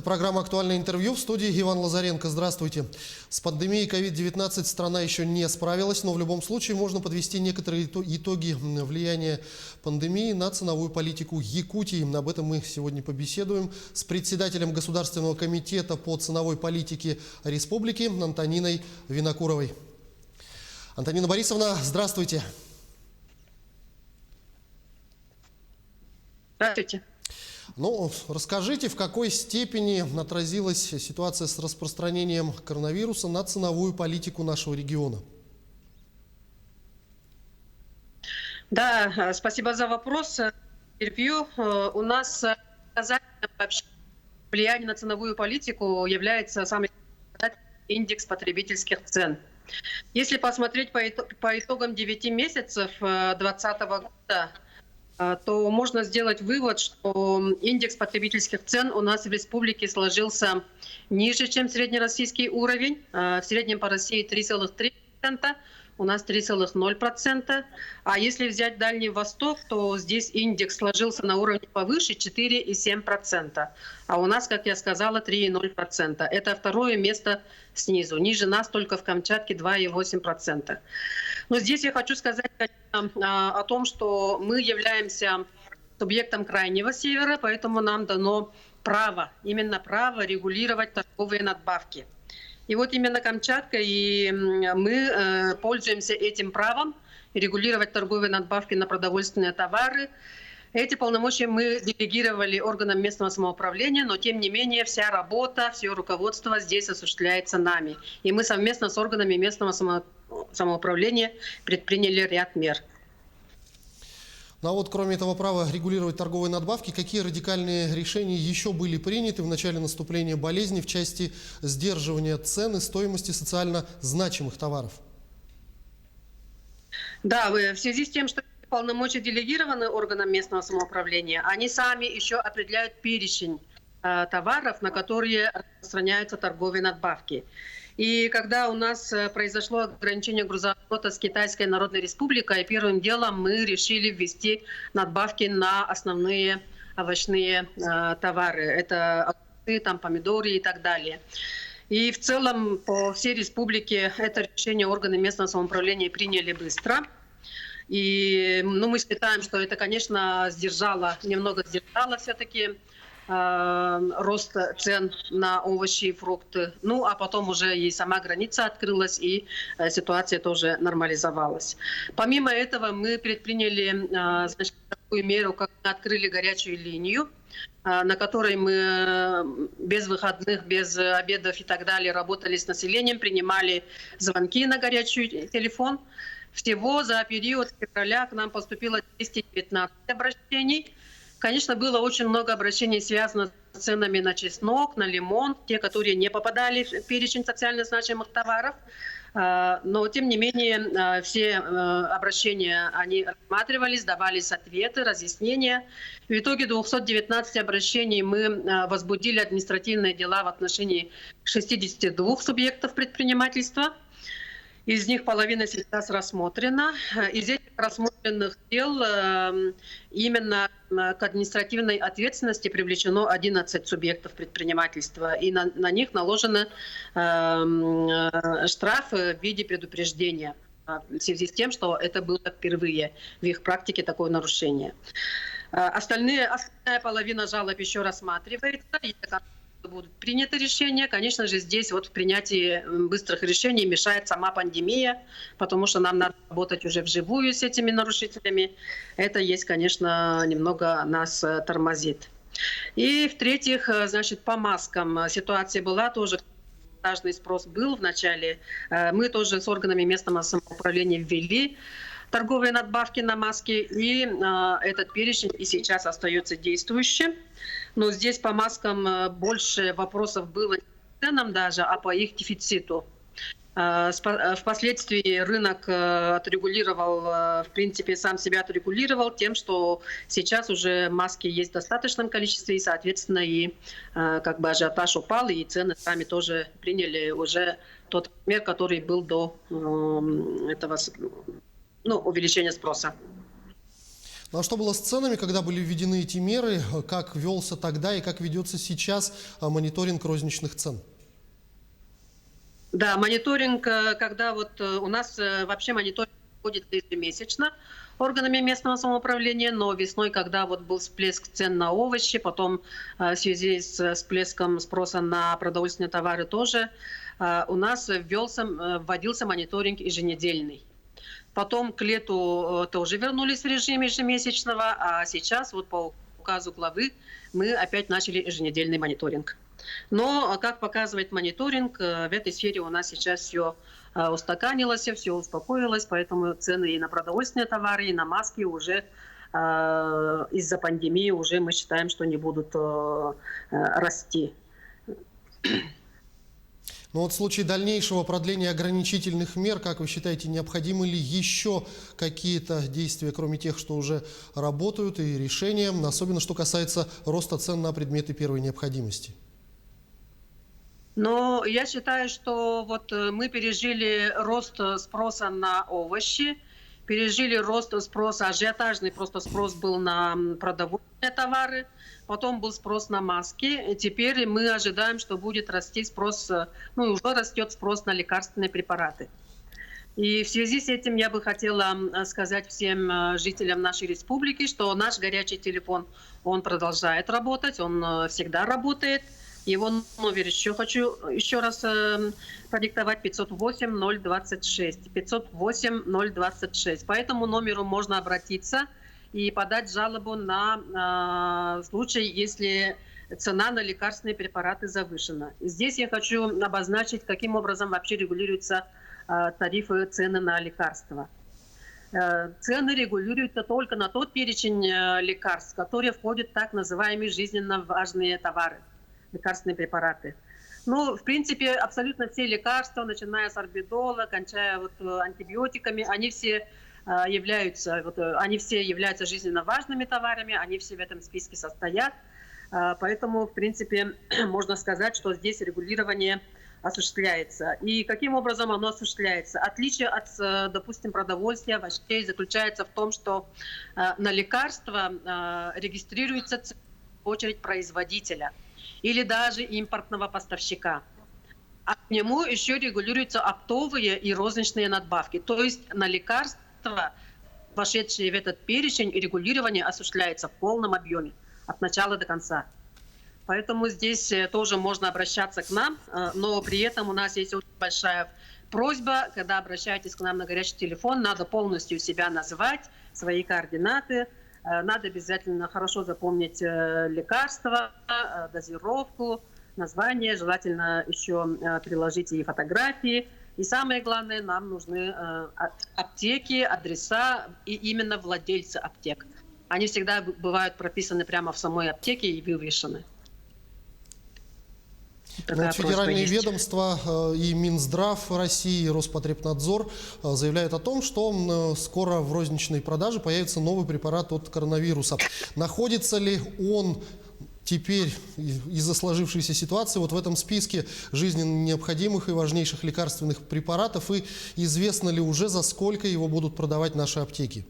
Это программа «Актуальное интервью». В студии Иван Лазаренко. Здравствуйте. С пандемией COVID-19 страна еще не справилась, но в любом случае можно подвести некоторые итоги влияния пандемии на ценовую политику Якутии. Об этом мы сегодня побеседуем с председателем Государственного комитета по ценовой политике республики Антониной Винокуровой. Антонина Борисовна, здравствуйте. Здравствуйте. Ну, расскажите, в какой степени отразилась ситуация с распространением коронавируса на ценовую политику нашего региона? Да, спасибо за вопрос. Интервью. У нас вообще влияние на ценовую политику является самый индекс потребительских цен. Если посмотреть по итогам 9 месяцев 2020 года, то можно сделать вывод, что индекс потребительских цен у нас в республике сложился ниже, чем среднероссийский уровень. В среднем по России 3,3%, у нас 3,0%. А если взять Дальний Восток, то здесь индекс сложился на уровне повыше 4,7%. А у нас, как я сказала, 3,0%. Это второе место снизу. Ниже нас только в Камчатке 2,8%. Но здесь я хочу сказать о том, что мы являемся субъектом Крайнего Севера, поэтому нам дано право, именно право регулировать торговые надбавки. И вот именно Камчатка, и мы пользуемся этим правом регулировать торговые надбавки на продовольственные товары. Эти полномочия мы делегировали органам местного самоуправления, но тем не менее вся работа, все руководство здесь осуществляется нами. И мы совместно с органами местного самоуправления предприняли ряд мер. Ну а вот кроме этого права регулировать торговые надбавки, какие радикальные решения еще были приняты в начале наступления болезни в части сдерживания цен и стоимости социально значимых товаров? Да, в связи с тем, что полномочия делегированы органам местного самоуправления, они сами еще определяют перечень товаров, на которые распространяются торговые надбавки. И когда у нас произошло ограничение грузооборота с Китайской Народной Республикой, первым делом мы решили ввести надбавки на основные овощные товары. Это огурцы, помидоры и так далее. И в целом по всей республике это решение органы местного самоуправления приняли быстро. И мы считаем, что это, конечно, немного сдержало все-таки рост цен на овощи и фрукты. Ну, а потом уже и сама граница открылась, и ситуация тоже нормализовалась. Помимо этого мы предприняли такую меру, как открыли горячую линию, на которой мы без выходных, без обедов и так далее работали с населением, принимали звонки на горячий телефон. Всего за период февраля к нам поступило 219 обращений. Конечно, было очень много обращений, связанных с ценами на чеснок, на лимон, те, которые не попадали в перечень социально значимых товаров. Но, тем не менее, все обращения, они рассматривались, давались ответы, разъяснения. В итоге 219 обращений мы возбудили административные дела в отношении 62 субъектов предпринимательства. Из них половина сейчас рассмотрена. Из этих рассмотренных дел именно к административной ответственности привлечено 11 субъектов предпринимательства. И на них наложен штраф в виде предупреждения в связи с тем, что это было впервые в их практике такое нарушение. Остальная половина жалоб еще рассматривается. Будут приняты решения. Конечно же, здесь в принятии быстрых решений мешает сама пандемия, потому что нам надо работать уже вживую с этими нарушителями. Это есть, конечно, немного нас тормозит. И в-третьих, по маскам ситуация была тоже. Важный спрос был в начале. Мы тоже с органами местного самоуправления ввели торговые надбавки на маски, и этот перечень и сейчас остается действующим. Но здесь по маскам больше вопросов было не по ценам даже, а по их дефициту. Впоследствии рынок отрегулировал, в принципе, сам себя отрегулировал тем, что сейчас уже маски есть в достаточном количестве, и, соответственно, и ажиотаж упал, и цены сами тоже приняли уже тот размер, который был до этого увеличения спроса. Ну а что было с ценами, когда были введены эти меры? Как велся тогда и как ведется сейчас мониторинг розничных цен? Да, мониторинг, когда вот у нас вообще мониторинг проходит ежемесячно органами местного самоуправления, но весной, когда вот был всплеск цен на овощи, потом в связи с всплеском спроса на продовольственные товары тоже, у нас вводился мониторинг еженедельный. Потом к лету тоже вернулись в режим ежемесячного, а сейчас вот по указу главы мы опять начали еженедельный мониторинг. Но, как показывает мониторинг, в этой сфере у нас сейчас все устаканилось, все успокоилось, поэтому цены и на продовольственные товары, и на маски уже из-за пандемии уже мы считаем, что не будут расти. Но вот в случае дальнейшего продления ограничительных мер, как вы считаете, необходимы ли еще какие-то действия, кроме тех, что уже работают, и решения, особенно что касается роста цен на предметы первой необходимости? Но я считаю, что вот мы пережили рост спроса на овощи, пережили рост спроса, ажиотажный просто спрос был на продовольственные товары, потом был спрос на маски. Теперь мы ожидаем, что будет расти спрос, ну и уже растет спрос на лекарственные препараты. И в связи с этим я бы хотела сказать всем жителям нашей республики, что наш горячий телефон, он продолжает работать, он всегда работает. Его номер хочу еще раз продиктовать: 508-026. 508-026. По этому номеру можно обратиться и подать жалобу на случай, если цена на лекарственные препараты завышена. Здесь я хочу обозначить, каким образом вообще регулируются тарифы, цены на лекарства. Цены регулируются только на тот перечень лекарств, которые входят в так называемые жизненно важные товары, лекарственные препараты. Ну, в принципе, абсолютно все лекарства, начиная с орбидола, кончая вот антибиотиками, они все являются жизненно важными товарами, они все в этом списке состоят. Поэтому, в принципе, можно сказать, что здесь регулирование осуществляется. И каким образом оно осуществляется? Отличие от, допустим, продовольствия, овощей заключается в том, что на лекарства регистрируется очередь производителя или даже импортного поставщика. А к нему еще регулируются оптовые и розничные надбавки. То есть на лекарства, вошедшие в этот перечень, регулирование осуществляется в полном объеме, от начала до конца. Поэтому здесь тоже можно обращаться к нам, но при этом у нас есть очень большая просьба: когда обращаетесь к нам на горячий телефон, надо полностью себя назвать, свои координаты, надо обязательно хорошо запомнить лекарства, дозировку, название, желательно еще приложить и фотографии. И самое главное, нам нужны аптеки, адреса и именно владельцы аптек. Они всегда бывают прописаны прямо в самой аптеке и вывешены. Федеральные ведомства и Минздрав России, и Роспотребнадзор заявляют о том, что скоро в розничной продаже появится новый препарат от коронавируса. Находится ли он теперь из-за сложившейся ситуации вот в этом списке жизненно необходимых и важнейших лекарственных препаратов? И известно ли уже, за сколько его будут продавать наши аптеки?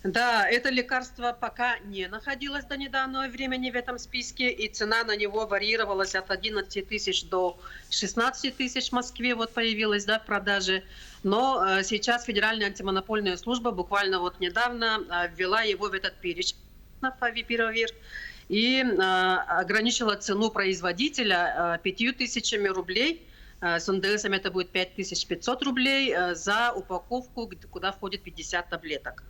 Да, это лекарство пока не находилось до недавнего времени в этом списке, и цена на него варьировалась от 11 тысяч до 16 тысяч в Москве, вот появилась, да, в продаже. Но сейчас Федеральная антимонопольная служба буквально вот недавно ввела его в этот перечень на Фавипиравир и ограничила цену производителя 5 тысячами рублей. С НДСом это будет 5500 рублей за упаковку, куда входит 50 таблеток.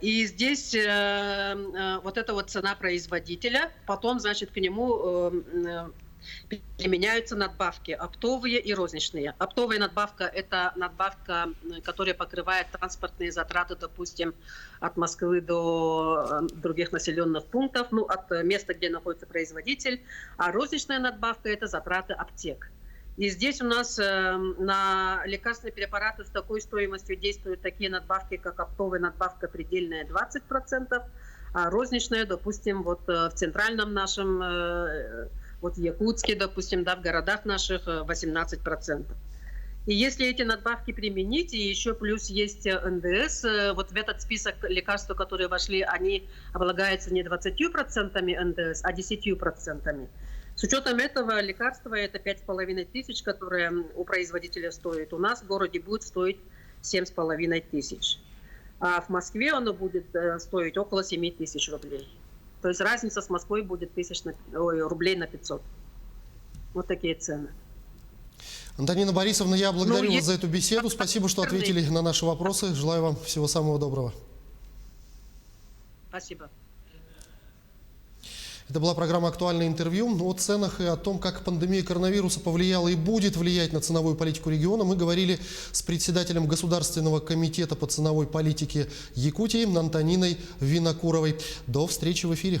И здесь вот эта вот цена производителя, потом, значит, к нему применяются надбавки оптовые и розничные. Оптовая надбавка – это надбавка, которая покрывает транспортные затраты, допустим, от Москвы до других населенных пунктов, ну, от места, где находится производитель. А розничная надбавка – это затраты аптек. И здесь у нас на лекарственные препараты с такой стоимостью действуют такие надбавки, как оптовая надбавка предельная 20%, а розничная, допустим, вот в центральном нашем, вот в Якутске, допустим, да, в городах наших 18%. И если эти надбавки применить, и еще плюс есть НДС, вот в этот список лекарств, которые вошли, они облагаются не 20% НДС, а 10%. С учетом этого лекарства это 5500, которое у производителя стоит. У нас в городе будет стоить 7500. А в Москве оно будет стоить около 7000 рублей. То есть разница с Москвой будет рублей на 500. Вот такие цены. Антонина Борисовна, я благодарю вас за эту беседу. Спасибо, что ответили на наши вопросы. Желаю вам всего самого доброго. Спасибо. Это была программа «Актуальное интервью». О ценах и о том, как пандемия коронавируса повлияла и будет влиять на ценовую политику региона, мы говорили с председателем Государственного комитета по ценовой политике Якутии Антониной Винокуровой. До встречи в эфире.